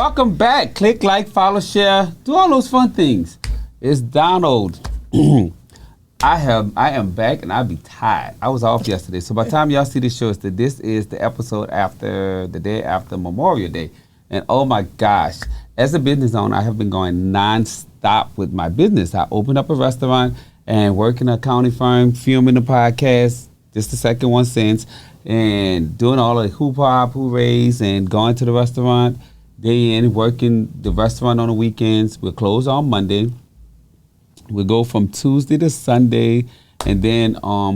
Welcome back. Click, like, follow, share, do all those fun things. It's Donald. I am back and I'll be tired. I was off yesterday. So by the time y'all see this show, this is the episode after the day after Memorial Day. And oh my gosh, as a business owner, I have been going non-stop with my business. I opened up a restaurant and work in an accounting firm, filming the podcast, just the second one since, and doing all the hoop-hop, hoorays, and going to the restaurant day in, working the restaurant on the weekends. We're closed on Monday. We go from Tuesday to Sunday, and then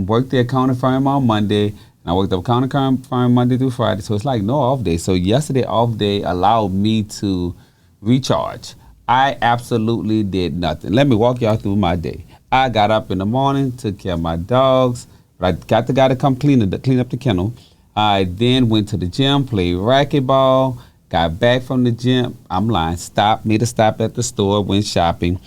work the accounting firm on Monday. And I worked the accounting firm Monday through Friday, so it's like no off day. So yesterday off day allowed me to recharge. I absolutely did nothing. Let me walk y'all through my day. I got up in the morning, took care of my dogs. I got the guy to come clean up the kennel. I then went to the gym, played racquetball, got back from the gym. I'm lying. Made a stop at the store, went shopping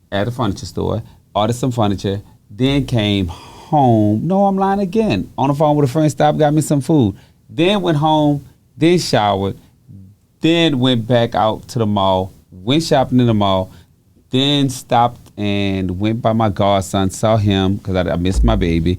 at a furniture store, ordered some furniture, then came home. No, I'm lying again. On the phone with a friend, stopped, got me some food. Then went home, then showered, then went back out to the mall, went shopping in the mall, then stopped and went by my godson, saw him because I missed my baby,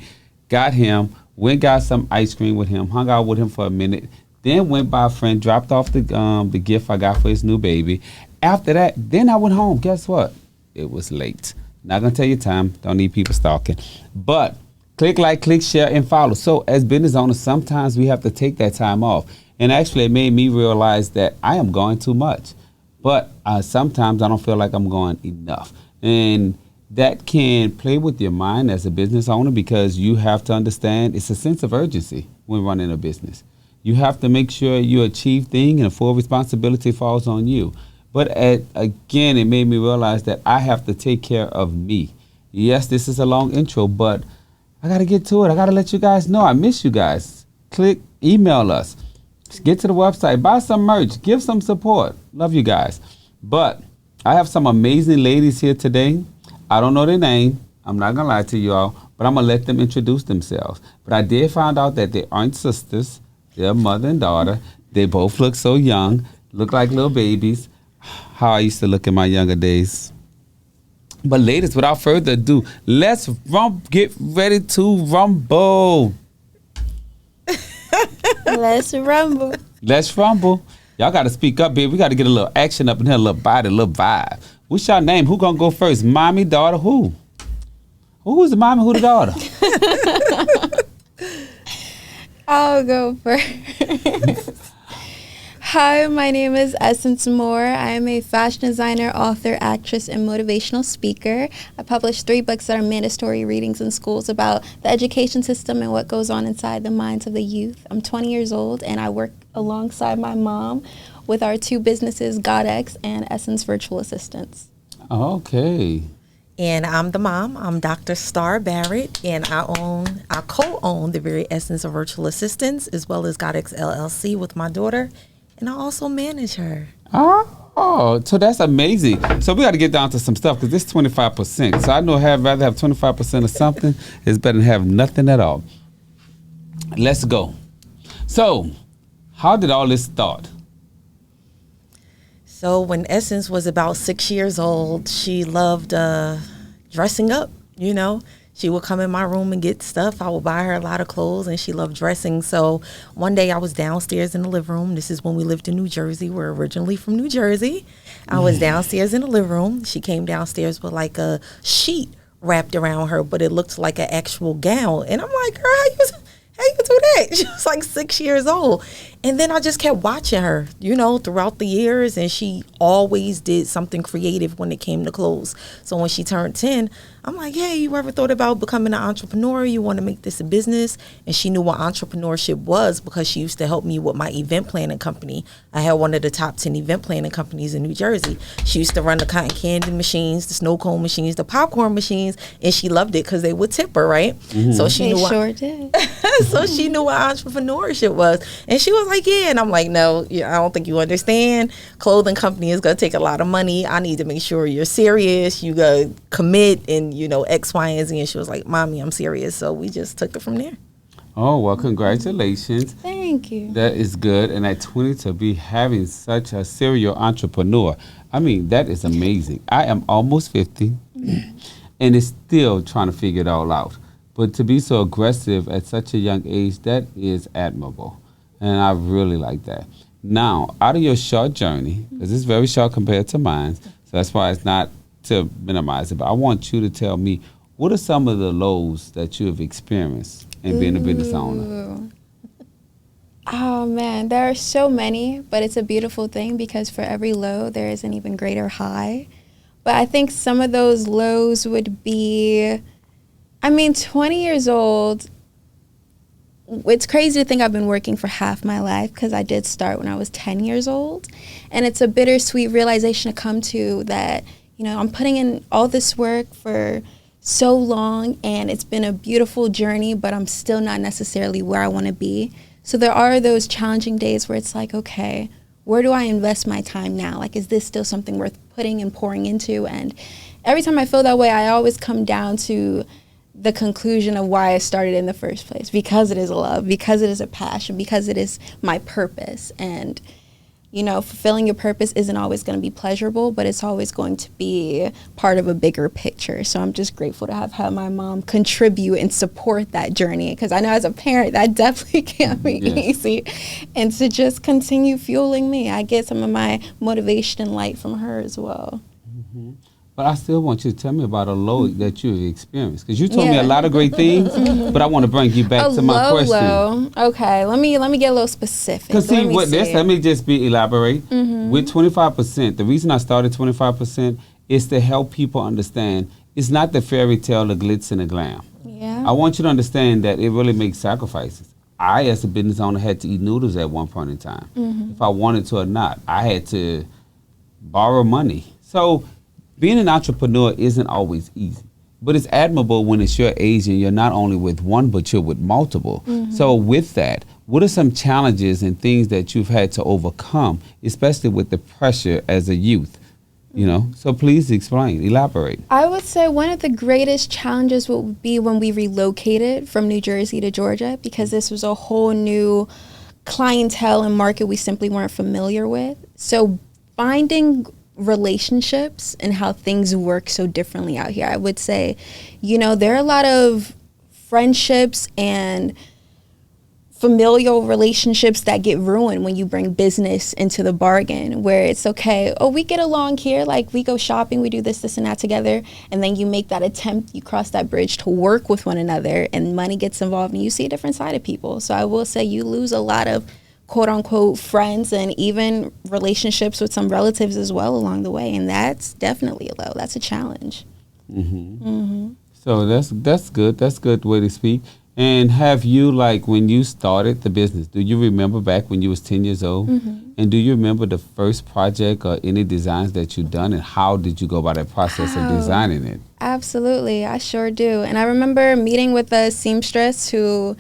got him, went got some ice cream with him, hung out with him for a minute, then went by a friend, dropped off the gift I got for his new baby. After that, then I went home. Guess what? It was late. Not going to tell you time. Don't need people stalking. But click like, click, share, and follow. So as business owners, sometimes we have to take that time off. And actually, it made me realize that I am going too much. But sometimes I don't feel like I'm going enough. And that can play with your mind as a business owner because you have to understand it's a sense of urgency when running a business. You have to make sure you achieve things and full responsibility falls on you. But again, it made me realize that I have to take care of me. Yes, this is a long intro, but I got to get to it. I got to let you guys know I miss you guys. Click, email us. Get to the website, buy some merch, give some support. Love you guys. But I have some amazing ladies here today. I don't know their name. I'm not going to lie to you all, but I'm going to let them introduce themselves. But I did find out that they aren't sisters. They're mother and daughter. They both look so young, look like little babies. How I used to look in my younger days. But ladies, without further ado, let's get ready to rumble. Let's rumble. Let's rumble. Y'all got to speak up, baby. We got to get a little action up in here, a little body, a little vibe. What's your name? Who gonna go first? Mommy, daughter, who? Who's the mommy, who the daughter? I'll go first. Hi, my name is Essynce Moore. I am a fashion designer, author, actress, and motivational speaker. I published 3 books that are mandatory readings in schools about the education system and what goes on inside the minds of the youth. I'm 20 years old, and I work alongside my mom with our 2 businesses, GodX and Essynce Virtual Assistants. Okay. And I'm the mom. I'm Dr. Starr Barrett, and I co-own the very Essynce of Virtual Assistants, as well as GodX LLC with my daughter. And I also manage her. Oh, so that's amazing. So we got to get down to some stuff because this is 25%. So I know I'd rather have 25% of something is better than have nothing at all. Let's go. So how did all this start? So when Essynce was about 6 years old, she loved dressing up, you know. She would come in my room and get stuff. I would buy her a lot of clothes, and she loved dressing. So one day I was downstairs in the living room. This is when we lived in New Jersey. We're originally from New Jersey. I was downstairs in the living room. She came downstairs with like a sheet wrapped around her, but it looked like an actual gown. And I'm like, girl, how you do that? She was like 6 years old. And then I just kept watching her, you know, throughout the years. And she always did something creative when it came to clothes. So when she turned 10, I'm like, hey, you ever thought about becoming an entrepreneur? You want to make this a business? And she knew what entrepreneurship was because she used to help me with my event planning company. I had one of the top 10 event planning companies in New Jersey. She used to run the cotton candy machines, the snow cone machines, the popcorn machines, and she loved it because they would tip her, right? Mm-hmm. So she knew sure did. So she knew what entrepreneurship was. And she was like, yeah. And I'm like, no, I don't think you understand. Clothing company is going to take a lot of money. I need to make sure you're serious. You got to commit and, you know, X, Y, and Z. And she was like, Mommy, I'm serious. So we just took it from there. Oh, well, congratulations. Thank you. That is good. And at 20 to be having such a serial entrepreneur, I mean, that is amazing. I am almost 50 and is still trying to figure it all out. But to be so aggressive at such a young age, that is admirable. And I really like that. Now, out of your short journey, because it's very short compared to mine, so that's why it's not to minimize it, but I want you to tell me, what are some of the lows that you have experienced in being a business owner? Ooh. Oh man, there are so many, but it's a beautiful thing because for every low, there is an even greater high. But I think some of those lows would be, 20 years old, it's crazy to think I've been working for half my life because I did start when I was 10 years old. And it's a bittersweet realization to come to that, I'm putting in all this work for so long and it's been a beautiful journey, but I'm still not necessarily where I want to be. So there are those challenging days where it's like, okay, where do I invest my time now? Like, is this still something worth putting and pouring into? And every time I feel that way, I always come down to the conclusion of why I started in the first place, because it is a love, because it is a passion, because it is my purpose. And, fulfilling your purpose isn't always going to be pleasurable, but it's always going to be part of a bigger picture. So I'm just grateful to have had my mom contribute and support that journey, because I know as a parent, that definitely can't be easy. And to just continue fueling me, I get some of my motivation and light from her as well. Mm-hmm. But I still want you to tell me about a low that you've experienced, because you told me a lot of great things, but I want to bring you back to my question. Low. Okay, let me get a little specific. Because let me just elaborate. With 25%, the reason I started 25% is to help people understand it's not the fairy tale, the glitz and the glam. Yeah. I want you to understand that it really makes sacrifices. I, as a business owner, had to eat noodles at one point in time, if I wanted to or not. I had to borrow money. So being an entrepreneur isn't always easy, but it's admirable when it's your age and you're not only with one, but you're with multiple. So with that, what are some challenges and things that you've had to overcome, especially with the pressure as a youth? So please explain, elaborate. I would say one of the greatest challenges would be when we relocated from New Jersey to Georgia, because this was a whole new clientele and market we simply weren't familiar with. So finding relationships and how things work so differently out here. I would say, there are a lot of friendships and familial relationships that get ruined when you bring business into the bargain, where it's okay, we get along here, like we go shopping, we do this and that together, and then you make that attempt, you cross that bridge to work with one another, and money gets involved and you see a different side of people. So I will say you lose a lot of quote unquote friends and even relationships with some relatives as well along the way, and that's definitely a low. That's a challenge. So that's good. That's a good way to speak. And have you, like, when you started the business, do you remember back when you was 10 years old? And do you remember the first project or any designs that you done, and how did you go about that process of designing it? Absolutely, I sure do. And I remember meeting with a seamstress who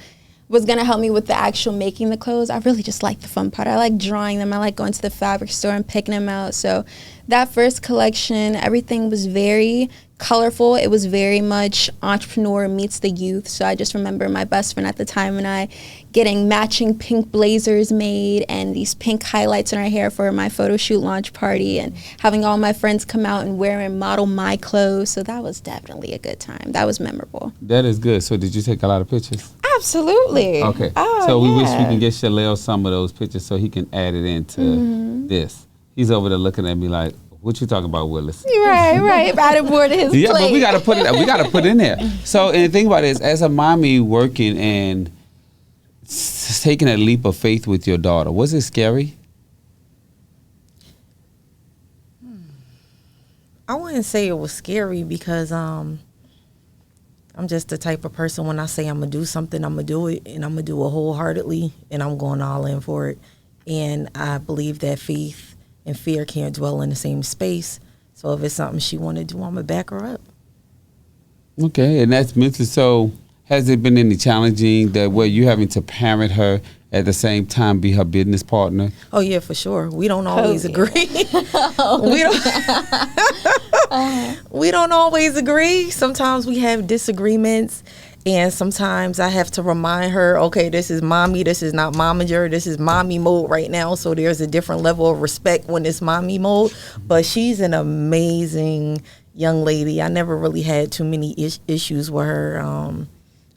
was going to help me with the actual making the clothes. I really just like the fun part. I like drawing them. I like going to the fabric store and picking them out. So that first collection, everything was very colorful. It was very much entrepreneur meets the youth. So I just remember my best friend at the time and I getting matching pink blazers made and these pink highlights in our hair for my photo shoot launch party, and having all my friends come out and wear and model my clothes. So that was definitely a good time. That was memorable. That is good. So did you take a lot of pictures? Absolutely. Okay. So we wish we can get Shalel some of those pictures so he can add it into this. He's over there looking at me like, what you talking about, Willis? Right. Added more to his plate. Yeah, but we got to put it. We got to put it in there. So, and the thing about it is, as a mommy working and taking a leap of faith with your daughter, was it scary? I wouldn't say it was scary because I'm just the type of person, when I say I'm going to do something, I'm going to do it, and I'm going to do it wholeheartedly, and I'm going all in for it. And I believe that faith and fear can't dwell in the same space. So if it's something she want to do, I'm going to back her up. Okay, and that's mental. So has it been any challenging that where you having to parent her at the same time be her business partner? Oh yeah, for sure. We don't always agree. We don't always agree. Sometimes we have disagreements, and sometimes I have to remind her, okay, this is mommy, this is not momager, this is mommy mode right now. So there's a different level of respect when it's mommy mode. But she's an amazing young lady. I never really had too many issues with her.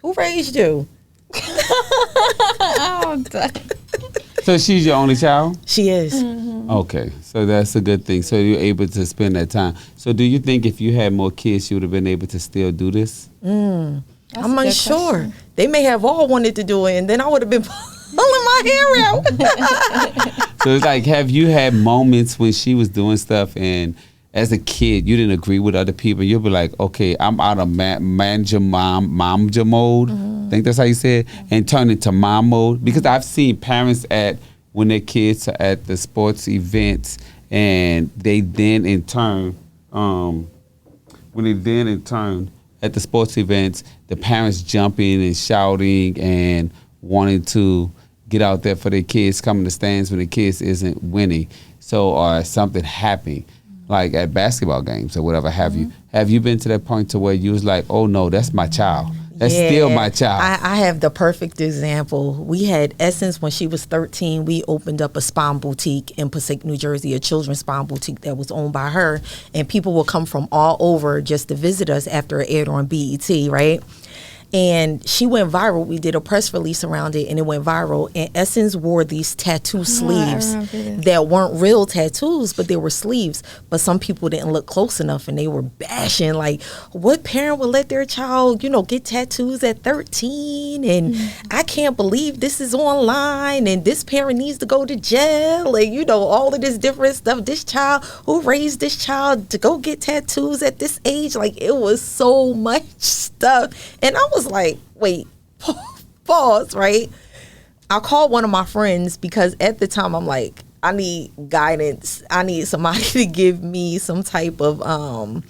Who raised you? Oh, So she's your only child? She is. Okay, so that's a good thing. So you're able to spend that time. So do you think if you had more kids, you would have been able to still do this? I'm unsure. They may have all wanted to do it, and then I would have been pulling my hair out. So it's like, have you had moments when she was doing stuff and as a kid, you didn't agree with other people? You'll be like, okay, I'm out of manager momja mode. I think that's how you say it. And turn into mom mode. Because I've seen parents when their kids are at the sports events, and they then in turn, at the sports events, the parents jumping and shouting and wanting to get out there for their kids, come in the stands when the kids isn't winning. So, or something happening, like at basketball games or whatever have you. Have you been to that point to where you was like, oh no, that's my child. That's still my child. I have the perfect example. We had Essynce when she was 13. We opened up a spine boutique in Passaic, New Jersey, a children's spine boutique that was owned by her. And people would come from all over just to visit us after it aired on BET, right? And she went viral. We did a press release around it, and it went viral. And Essynce wore these tattoo sleeves that weren't real tattoos, but they were sleeves. But some people didn't look close enough, and they were bashing, like, what parent would let their child, get tattoos at 13? And I can't believe this is online, and this parent needs to go to jail, and, all of this different stuff. This child, who raised this child to go get tattoos at this age? Like, it was so much stuff. And I was like, wait, pause, right? I called one of my friends because at the time I'm like, I need guidance. I need somebody to give me some type of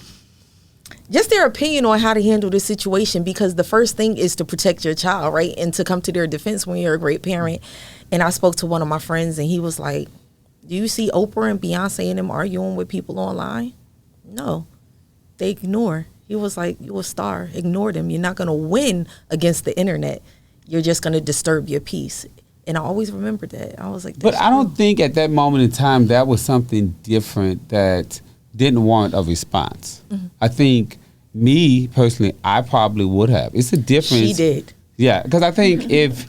just their opinion on how to handle this situation, because the first thing is to protect your child, right? And to come to their defense when you're a great parent. And I spoke to one of my friends, and he was like, do you see Oprah and Beyonce and them arguing with people online? No, they ignore. He was like, you're a star. Ignore them. You're not going to win against the internet. You're just going to disturb your peace. And I always remembered that. I was like, but I don't think at that moment in time that was something different that didn't warrant a response. I think me personally, I probably would have. It's a difference. She did. Yeah, because I think if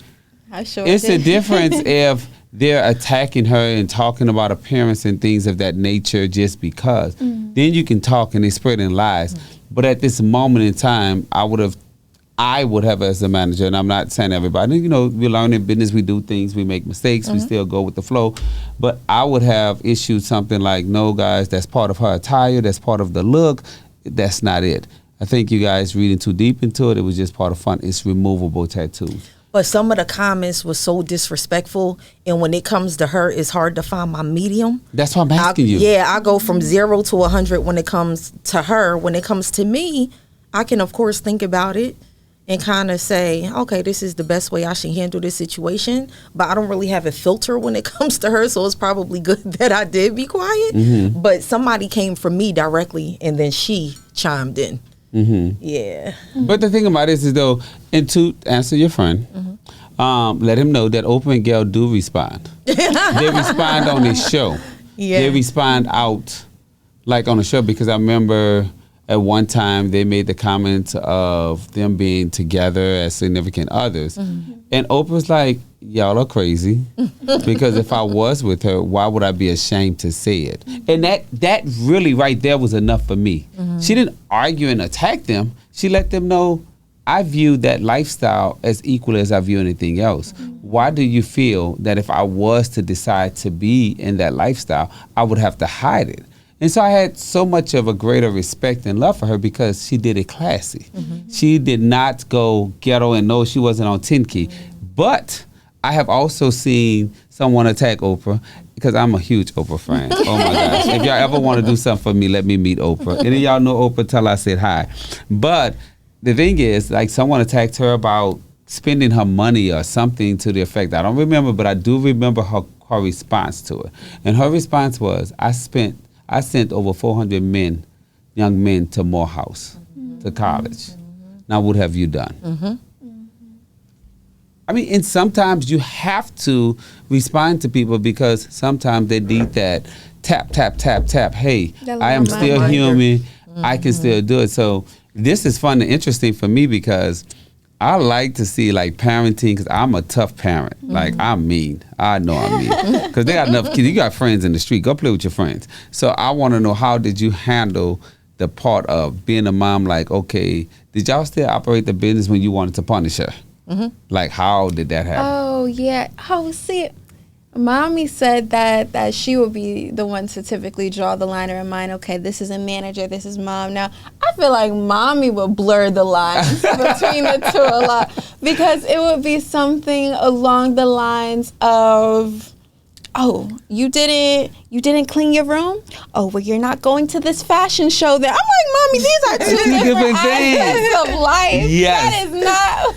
it's a difference if they're attacking her and talking about appearance and things of that nature just because, then you can talk and they're spreading lies. But at this moment in time, I would have as a manager, and I'm not saying everybody, we learn in business, we do things, we make mistakes, we still go with the flow. But I would have issued something like, no, guys, that's part of her attire, that's part of the look, that's not it. I think you guys reading too deep into it. It was just part of fun. It's removable tattoos. But some of the comments were so disrespectful, and when it comes to her, it's hard to find my medium. That's why I'm asking you. Yeah, I go from 0 to 100 when it comes to her. When it comes to me, I can, of course, think about it and kind of say, okay, this is the best way I should handle this situation. But I don't really have a filter when it comes to her, so it's probably good that I did be quiet. But somebody came from me directly, and then she chimed in. Yeah. But the thing about this is, though, and to answer your friend, let him know that Oprah and Gail do respond. They respond on this show. Yeah. They respond out like on the show, because I remember at one time they made the comment of them being together as significant others. And Oprah's like, y'all are crazy, because if I was with her, why would I be ashamed to say it? And that really right there was enough for me. She didn't argue and attack them. She let them know, I view that lifestyle as equal as I view anything else. Why do you feel that if I was to decide to be in that lifestyle, I would have to hide it? And so I had so much of a greater respect and love for her because she did it classy. She did not go ghetto, and no, she wasn't on 10 key. But I have also seen someone attack Oprah, because I'm a huge Oprah fan. Oh my gosh. If y'all ever want to do something for me, let me meet Oprah. Any of y'all know Oprah, tell her I said hi. But the thing is, like, someone attacked her about spending her money or something to the effect. I don't remember, but I do remember her response to it. And her response was, I sent over 400 young men to Morehouse, to college. Now, what have you done? I mean, and sometimes you have to respond to people because sometimes they need that tap, tap, tap, tap. Hey, I am still human. I can still do it. So this is fun and interesting for me because I like to see like parenting because I'm a tough parent. Like I'm mean. I know I'm mean because they got enough kids. You got friends in the street. Go play with your friends. So I want to know, how did you handle the part of being a mom? Like, okay, did y'all still operate the business when you wanted to punish her? Like, how did that happen? Oh, yeah. Oh, see, Mommy said that she would be the one to typically draw the line in her mind. Okay, this is a manager, this is mom. Now, I feel like Mommy would blur the lines between the two a lot because it would be something along the lines of, oh, you didn't clean your room? Oh, well, you're not going to this fashion show there. I'm like, Mommy, these are two different aspects of life. Yes. That is not.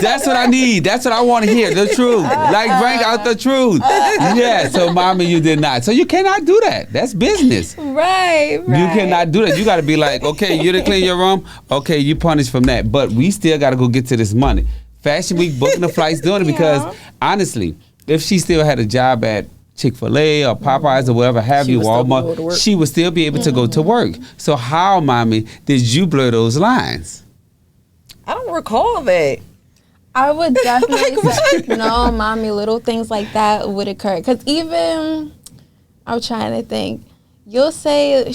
That's what I need. That's what I want to hear. The truth. Like, bring out the truth. Yeah, so Mommy, you did not. So you cannot do that. That's business. Right. You cannot do that. You got to be like, okay, you didn't clean your room? Okay, you punished from that. But we still got to go get to this money. Fashion Week, booking the flights, doing it because, honestly, if she still had a job at Chick-fil-A or Popeyes or whatever have you, Walmart, she would still be able to go to work. So how, Mommy, did you blur those lines? I don't recall that. I would definitely say, no, Mommy, little things like that would occur. Because even, I'm trying to think, she'll say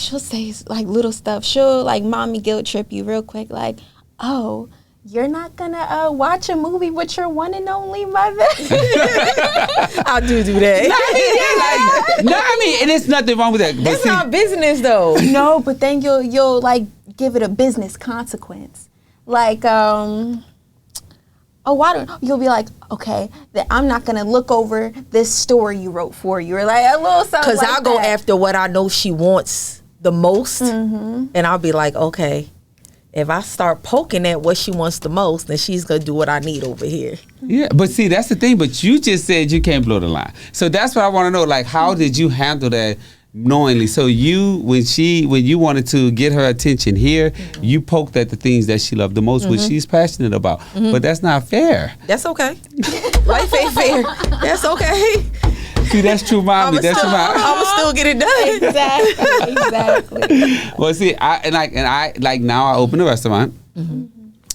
like little stuff. She'll like Mommy guilt trip you real quick, like, oh, you're not gonna watch a movie with your one and only mother. I do that. I mean, and there's nothing wrong with that. But That's not business, though. No, but then you'll like give it a business consequence. Like, you'll be like, okay, that I'm not gonna look over this story you wrote for you, or like a little something. Because like I'll go after what I know she wants the most, and I'll be like, okay, if I start poking at what she wants the most, then she's gonna do what I need over here. Yeah, but see, that's the thing. But you just said you can't blow the line. So that's what I want to know. Like, how did you handle that knowingly? So when you wanted to get her attention here, you poked at the things that she loved the most, which she's passionate about. But that's not fair. That's okay. Life ain't fair. That's okay. See, that's true, Mommy. I'ma still get it done. Exactly. Well, see, I now I open a restaurant,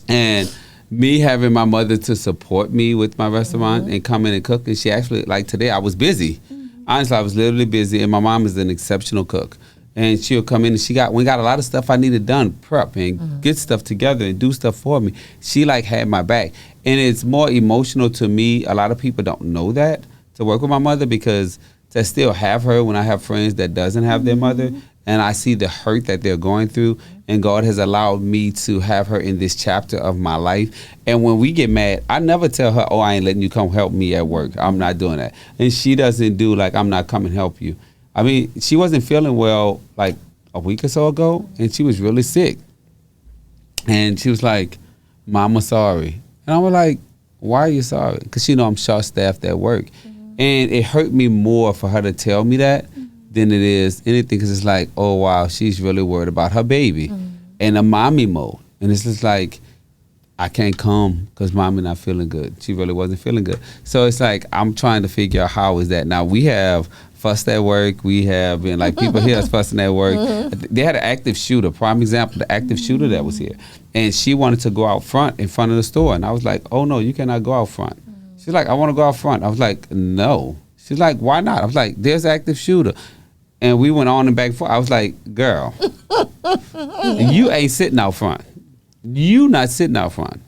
and me having my mother to support me with my restaurant and come in and cook, and she actually, like today, I was busy. Honestly, I was literally busy, and my mom is an exceptional cook. And she'll come in and we got a lot of stuff I needed done, prep and get stuff together and do stuff for me. She like had my back. And it's more emotional to me. A lot of people don't know that, to work with my mother, because to still have her when I have friends that doesn't have their mother, and I see the hurt that they're going through, and God has allowed me to have her in this chapter of my life. And when we get mad, I never tell her, oh, I ain't letting you come help me at work. I'm not doing that. And she doesn't do like, I'm not coming help you. I mean, she wasn't feeling well like a week or so ago, and she was really sick. And she was like, Mama, sorry. And I was like, why are you sorry? Because she know I'm short-staffed at work. And it hurt me more for her to tell me that than it is anything, because it's like, oh, wow, she's really worried about her baby in a mommy mode. And it's just like, I can't come because Mommy not feeling good. She really wasn't feeling good. So it's like, I'm trying to figure out how is that. Now, we have fussed at work. We have been like, people hear us fussing at work. They had an active shooter, prime example, the active shooter that was here. And she wanted to go out front in front of the store. And I was like, oh, no, you cannot go out front. She's like, I want to go out front. I was like, no. She's like, why not? I was like, there's an active shooter. And we went on and back and forth. I was like, girl, you ain't sitting out front. You not sitting out front.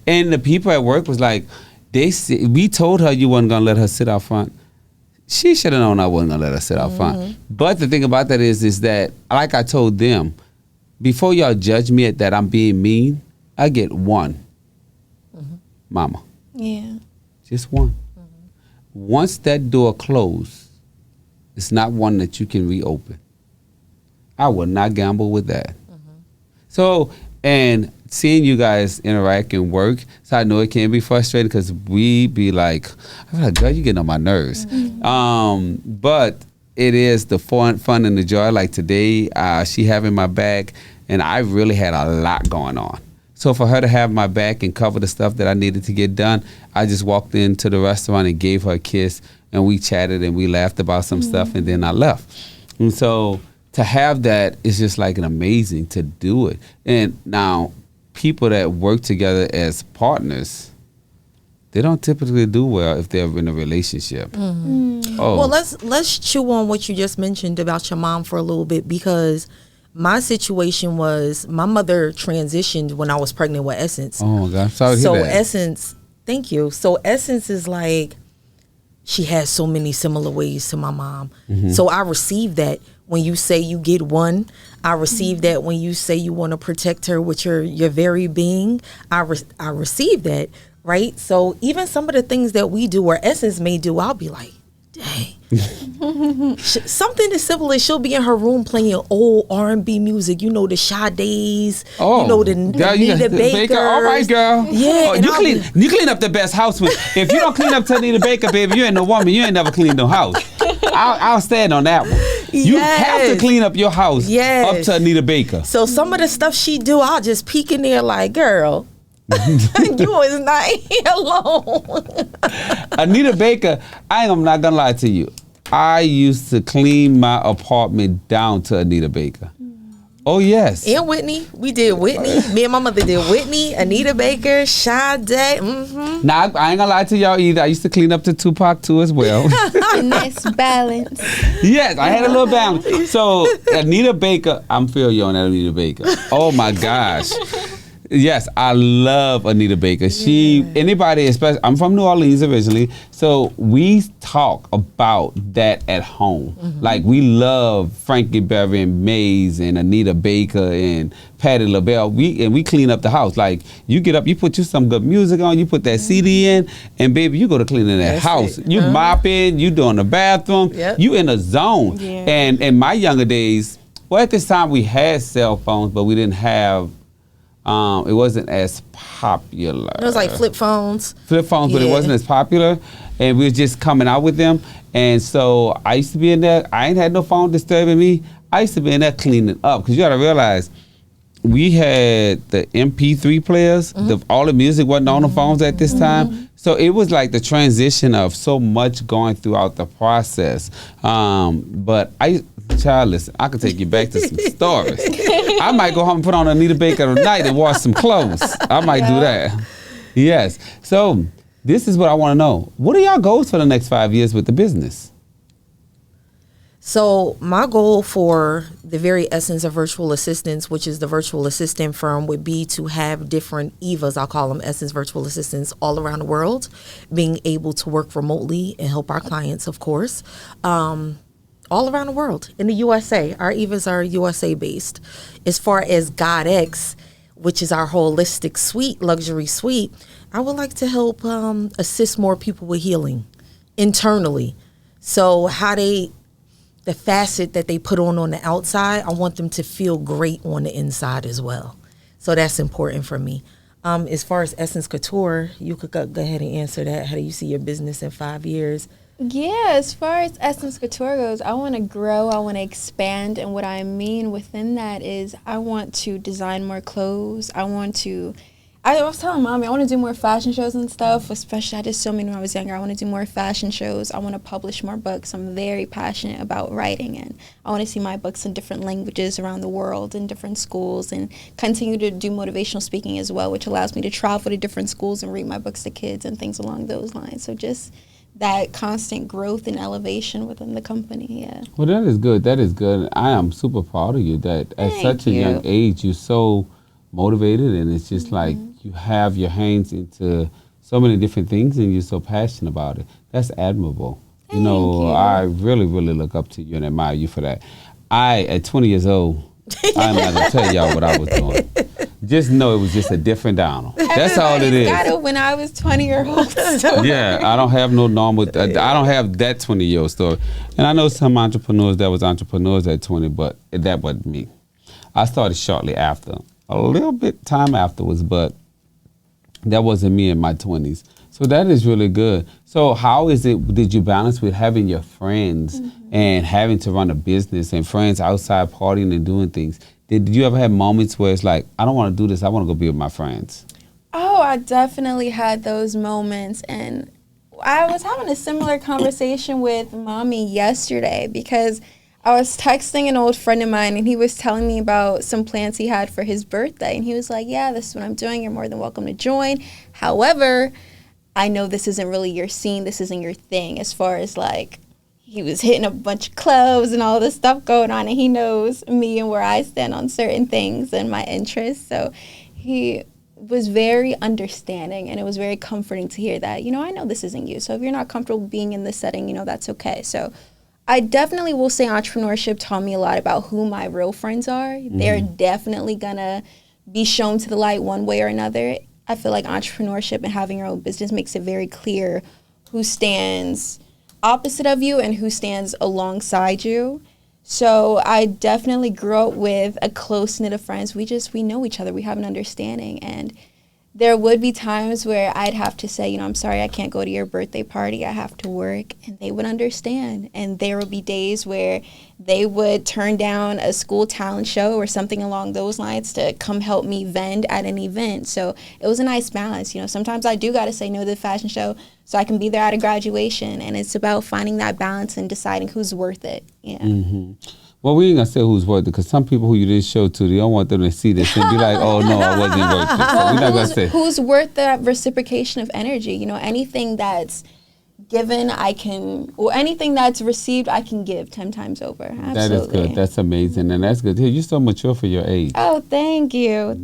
And the people at work was like, we told her you wasn't going to let her sit out front. She should have known I wasn't going to let her sit out front. But the thing about that is that, like I told them, before y'all judge me at that I'm being mean, I get one. Mama. Yeah. Just one. Once that door closed, it's not one that you can reopen. I would not gamble with that. So, and seeing you guys interact and work, so I know it can be frustrating because we be like, I'm like, girl, you getting on my nerves. But it is the fun and the joy. Like today, she having my back, and I really had a lot going on. So for her to have my back and cover the stuff that I needed to get done, I just walked into the restaurant and gave her a kiss, and we chatted and we laughed about some stuff, and then I left. And so to have that is just like an amazing to do it. And now people that work together as partners, they don't typically do well if they're in a relationship. Oh. Well, let's chew on what you just mentioned about your mom for a little bit, because my situation was my mother transitioned when I was pregnant with Essynce. Oh, God. Sorry to hear So that. Essynce, thank you. So Essynce is like, she has so many similar ways to my mom. So I received that when you say you get one. I received that when you say you want to protect her with your very being. I received that, right? So even some of the things that we do or Essynce may do, I'll be like, dang. Something as simple as she'll be in her room playing old R&B music, the Sade's, the Anita Baker. All right, girl. Yeah, Oh, you clean up the best house with. If you don't clean up to Anita Baker, baby, you ain't no woman. You ain't never cleaned no house. I'll stand on that one. You have to clean up your house up to Anita Baker. So some of the stuff she do, I'll just peek in there like, girl, you is not here alone. Anita Baker, I'm not gonna lie to you. I used to clean my apartment down to Anita Baker. Oh, yes. And Whitney. We did Whitney. Me and my mother did Whitney, Anita Baker, Sade. Now, I ain't gonna lie to y'all either. I used to clean up to Tupac too as well. Nice balance. Yes, I had a little balance. So, Anita Baker, I'm feeling you on that Anita Baker. Oh, my gosh. Yes, I love Anita Baker. Anybody, especially, I'm from New Orleans originally, so we talk about that at home. Like, we love Frankie Berry and Mays and Anita Baker and Patti LaBelle. We clean up the house. Like, you get up, you put you some good music on, you put that CD in, and baby, you go to cleaning that house. You mopping, you doing the bathroom, you in a zone. Yeah. And in my younger days, well, at this time we had cell phones, but we didn't have. It wasn't as popular. It was like flip phones. But it wasn't as popular, and we were just coming out with them. And so I used to be in there. I ain't had no phone disturbing me. I used to be in there cleaning up, because you got to realize we had the MP3 players. All the music wasn't on the phones at this time. So it was like the transition of so much going throughout the process. But child, listen, I could take you back to some stories. I might go home and put on Anita Baker tonight and wash some clothes. I might do that. Yes. So this is what I want to know. What are y'all goals for the next 5 years with the business? So my goal for the very essence of virtual assistants, which is the virtual assistant firm, would be to have different EVAs, I'll call them Essence virtual assistants, all around the world, being able to work remotely and help our clients, of course, all around the world. In the USA, our EVAs are USA based. As far as GodX, which is our holistic suite, luxury suite, I would like to help assist more people with healing internally. So the facet that they put on the outside, I want them to feel great on the inside as well. So that's important for me. As far as Essence Couture, you could go ahead and answer that. How do you see your business in 5 years? Yeah, as far as Essence Couture goes, I want to grow, I want to expand, and what I mean within that is I want to design more clothes. I was telling Mommy, I want to do more fashion shows and stuff, especially I did so many when I was younger. I want to do more fashion shows. I want to publish more books. I'm very passionate about writing, and I want to see my books in different languages around the world, in different schools, and continue to do motivational speaking as well, which allows me to travel to different schools and read my books to kids and things along those lines. So just that constant growth and elevation within the company, yeah. Well, that is good. That is good. I am super proud of you that at such a young age, you're so motivated, and it's just like you have your hands into so many different things and you're so passionate about it. That's admirable. Thank you. I really, really look up to you and admire you for that. At 20 years old, I'm not going to tell y'all what I was doing. Just know it was just a different Donald. That's all it is. Got it when I was 20 years old. So. Yeah, I don't have no normal, I don't have that 20-year-old story. And I know some entrepreneurs that was entrepreneurs at 20, but that wasn't me. I started shortly after. a little bit time afterwards, but that wasn't me in my 20s. So that is really good. So how did you balance with having your friends and having to run a business and friends outside partying and doing things? Did you ever have moments where it's like, I don't want to do this, I want to go be with my friends? Oh, I definitely had those moments. And I was having a similar conversation with Mommy yesterday because I was texting an old friend of mine and he was telling me about some plans he had for his birthday. And he was like, yeah, this is what I'm doing. You're more than welcome to join. However, I know this isn't really your scene. This isn't your thing, as far as like he was hitting a bunch of clubs and all this stuff going on. And he knows me and where I stand on certain things and my interests. So he was very understanding, and it was very comforting to hear that, I know this isn't you. So if you're not comfortable being in this setting, that's okay. So I definitely will say entrepreneurship taught me a lot about who my real friends are. They're definitely going to be shown to the light one way or another. I feel like entrepreneurship and having your own business makes it very clear who stands opposite of you and who stands alongside you. So I definitely grew up with a close knit of friends. We know each other. We have an understanding. And there would be times where I'd have to say, I'm sorry, I can't go to your birthday party. I have to work. And they would understand. And there would be days where they would turn down a school talent show or something along those lines to come help me vend at an event. So it was a nice balance. Sometimes I do got to say no to the fashion show so I can be there at a graduation. And it's about finding that balance and deciding who's worth it. Yeah. Mm-hmm. Well, we ain't gonna say who's worth it, because some people who you didn't show to, they don't want them to see this and be like, oh no, I wasn't worth it. So we're not gonna say who's worth that reciprocation of energy. Anything that's given, I can, or anything that's received, I can give 10 times over. Absolutely. That is good. That's amazing, and that's good. You're so mature for your age. Oh, thank you.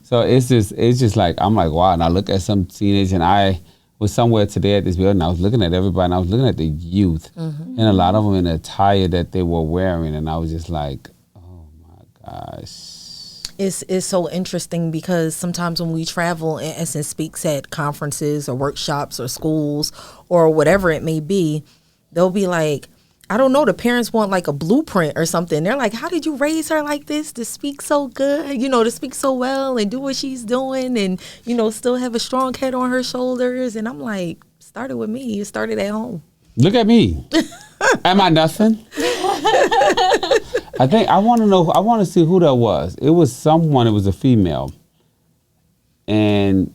So it's just like, I'm like, wow. And I look at some teenage, and I was somewhere today at this building. I was looking at everybody, and I was looking at the youth, and a lot of them in the attire that they were wearing, and I was just like, oh my gosh. It's so interesting because sometimes when we travel and Essynce speaks at conferences or workshops or schools or whatever it may be, they'll be like, I don't know, the parents want like a blueprint or something. They're like, how did you raise her like this to speak so good, to speak so well and do what she's doing and, still have a strong head on her shoulders? And I'm like, started with me. It started at home. Look at me. Am I nothing? I think I want to see who that was. It was a female. And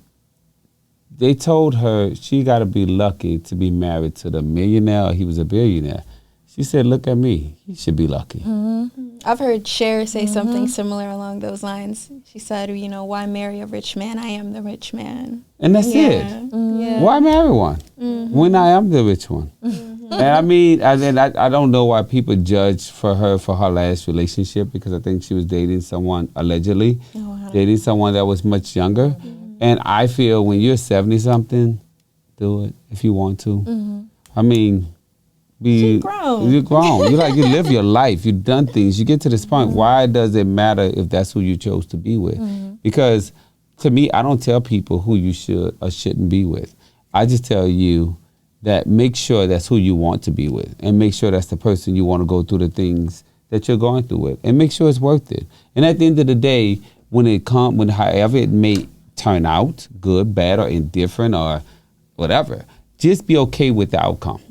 they told her she got to be lucky to be married to the millionaire, or he was a billionaire. She said, look at me. He should be lucky. Mm-hmm. I've heard Cher say something similar along those lines. She said, why marry a rich man? I am the rich man. And that's it. Mm-hmm. Yeah. Why marry one when I am the rich one? Mm-hmm. And I mean, I don't know why people judge for her last relationship, because I think she was dating someone, allegedly, dating someone that was much younger. Mm-hmm. And I feel when you're 70-something, do it if you want to. Mm-hmm. I mean... You're grown. You live your life. You've done things. You get to this point. Why does it matter if that's who you chose to be with? Because to me, I don't tell people who you should or shouldn't be with. I just tell you that make sure that's who you want to be with, and make sure that's the person you want to go through the things that you're going through with, and make sure it's worth it. And at the end of the day, when however it may turn out, good, bad, or indifferent, or whatever, just be okay with the outcome.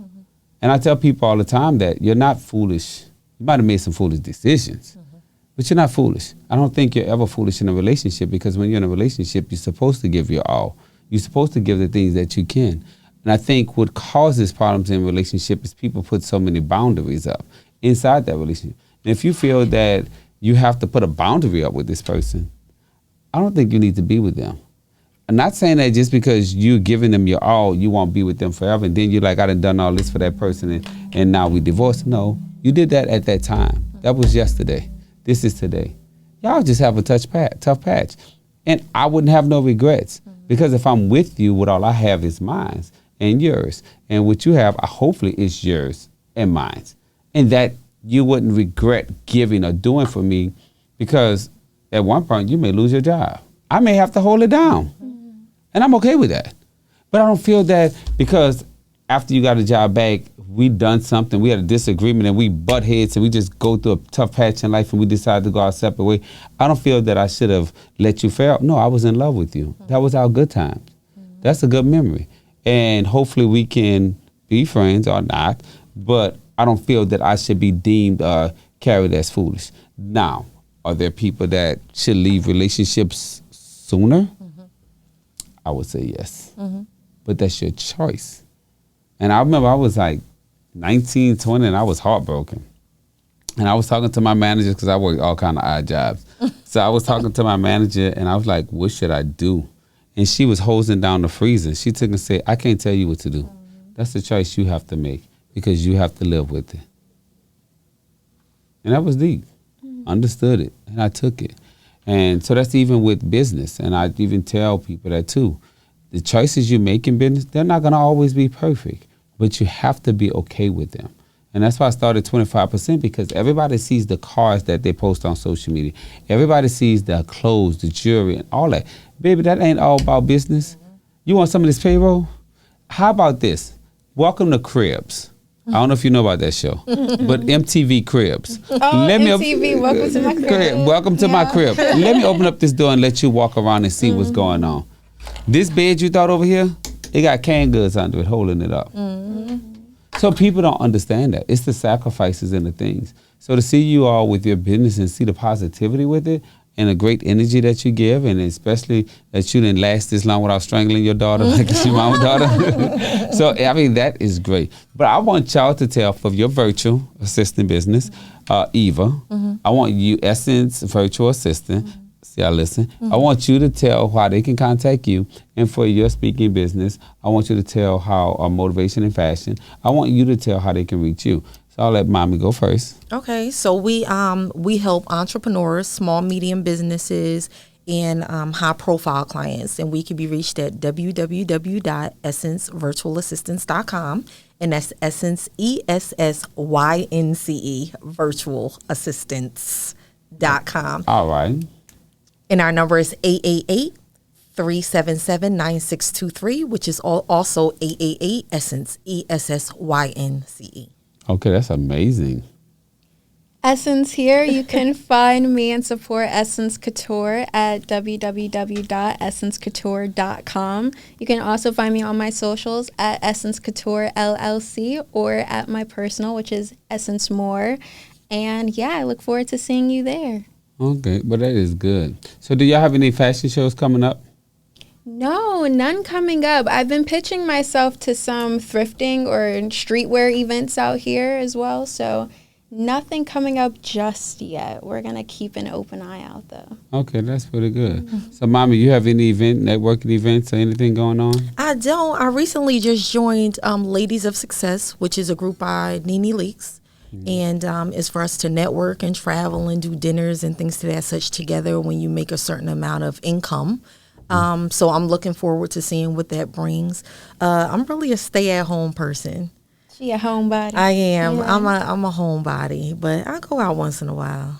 And I tell people all the time that you're not foolish. You might have made some foolish decisions, but you're not foolish. I don't think you're ever foolish in a relationship, because when you're in a relationship, you're supposed to give your all. You're supposed to give the things that you can. And I think what causes problems in a relationship is people put so many boundaries up inside that relationship. And if you feel that you have to put a boundary up with this person, I don't think you need to be with them. I'm not saying that just because you're giving them your all, you won't be with them forever, and then you're like, I done all this for that person, and now we divorced. No, you did that at that time. That was yesterday. This is today. Y'all just have a tough patch. And I wouldn't have no regrets, because if I'm with you, what all I have is mine and yours. And what you have, hopefully, is yours and mine. And that you wouldn't regret giving or doing for me, because at one point you may lose your job. I may have to hold it down. And I'm okay with that. But I don't feel that because after you got a job back, we done something, we had a disagreement and we butt heads and we just go through a tough patch in life and we decide to go our separate way. I don't feel that I should have let you fail. No, I was in love with you. That was our good times. That's a good memory. And hopefully we can be friends or not, but I don't feel that I should be deemed carried as foolish. Now, are there people that should leave relationships sooner? I would say yes. But that's your choice. And I remember I was like 19, 20, and I was heartbroken. And I was talking to my manager because I worked all kind of odd jobs. So I was talking to my manager, and I was like, what should I do? And she was hosing down the freezer. She took and said, I can't tell you what to do. That's the choice you have to make because you have to live with it. And that was deep. Understood it, and I took it. And so that's even with business. And I even tell people that too. The choices you make in business, they're not going to always be perfect, but you have to be okay with them. And that's why I started 25% because everybody sees the cars that they post on social media. Everybody sees the clothes, the jewelry, and all that. Baby, that ain't all about business. You want some of this payroll? How about this? Welcome to Cribs. I don't know if you know about that show, but MTV Cribs. Oh, MTV, welcome to my crib. Welcome to my crib. Let me open up this door and let you walk around and see what's going on. This bed you thought over here, it got canned goods under it, holding it up. So people don't understand that. It's the sacrifices and the things. So to see you all with your business and see the positivity with it and the great energy that you give, and especially that you didn't last this long without strangling your daughter like it's your mama's daughter. So, I mean, that is great. But I want y'all to tell for your virtual assistant business, Eva, I want you, Essynce Virtual Assistant, see, I listen. I want you to tell how they can contact you. And for your speaking business, I want you to tell how motivation and fashion. I want you to tell how they can reach you. So I'll let Mommy go first. Okay, so we help entrepreneurs, small, medium businesses, and high profile clients, and we can be reached at www.essyncevirtualassistance.com, and that's Essynce, ESSYNCE, virtualassistance.com. All right. And our number is 888-377-9623, which is also 888 Essynce, ESSYNCE. Okay, that's amazing. Essynce here. You can find me and support Essynce Couture at www.essyncecouture.com. You can also find me on my socials at Essynce Couture LLC or at my personal, which is Essynce More. And yeah, I look forward to seeing you there. Okay, but that is good. So do y'all have any fashion shows coming up? No, none coming up. I've been pitching myself to some thrifting or streetwear events out here as well. So nothing coming up just yet. We're going to keep an open eye out, though. Okay, that's pretty good. So, Mommy, you have any networking events or anything going on? I don't. I recently just joined Ladies of Success, which is a group by Nene Leakes. And it's for us to network and travel and do dinners and things to that such together when you make a certain amount of income. So I'm looking forward to seeing what that brings. I'm really a stay-at-home person. She a homebody. I am. Yeah. I'm a homebody, but I go out once in a while.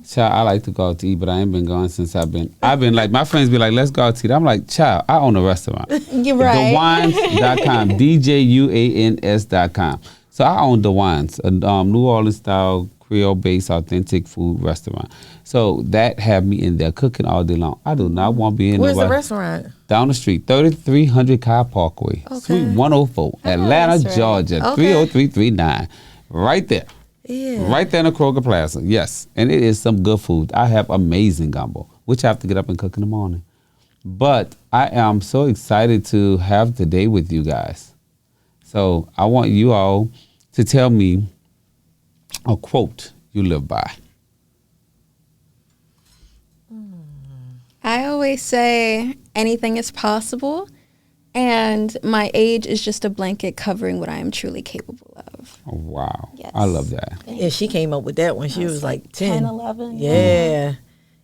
Child, I like to go out to eat, but I ain't been going since I've been like, my friends be like, let's go out to eat. I'm like, child, I own a restaurant. You're right. DeWines.com, DJUANS.com. So I own DeWines, a New Orleans style, Creole-based, authentic food restaurant. So that have me in there cooking all day long. I do not want to be in Where's the restaurant? Down the street, 3300 Cobb Parkway, Suite 104, Atlanta, that's right. Georgia, 30339. Right there. Yeah. Right there in the Kroger Plaza, yes. And it is some good food. I have amazing gumbo, which I have to get up and cook in the morning. But I am so excited to have the day with you guys. So I want you all to tell me a quote you live by. I always say anything is possible, and my age is just a blanket covering what I am truly capable of. Oh, wow. Yes. I love that. Yeah, she came up with that when she was like 10. 10, 11. Yeah.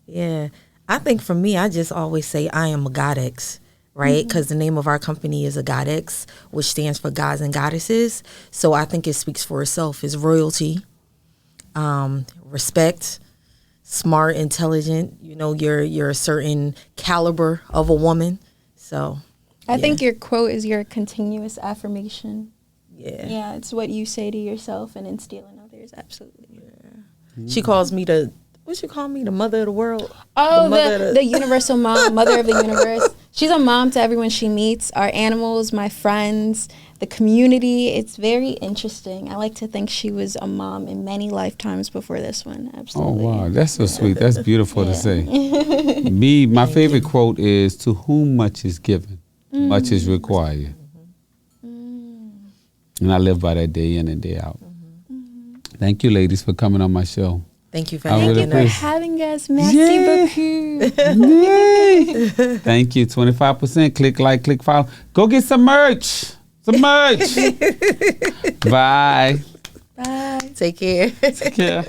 Yeah. I think for me, I just always say I am a goddess, right? Because the name of our company is a goddess, which stands for gods and goddesses. So I think it speaks for itself. It's royalty, respect, smart, intelligent. You know, you're a certain caliber of a woman. So I think your quote is your continuous affirmation. Yeah. Yeah, it's what you say to yourself and instill in others. Absolutely. Yeah. She calls me what you call me? The mother of the world? Oh, the universal mom, mother of the universe. She's a mom to everyone she meets, our animals, my friends, the community. It's very interesting. I like to think she was a mom in many lifetimes before this one. Absolutely. Oh, wow. That's so sweet. That's beautiful to say. My favorite quote is, to whom much is given, much is required. And I live by that day in and day out. Thank you, ladies, for coming on my show. Thank you for having us. Merci beaucoup. Thank you. 25%. Click like, click follow. Go get some merch. Bye. Bye. Take care. Take care.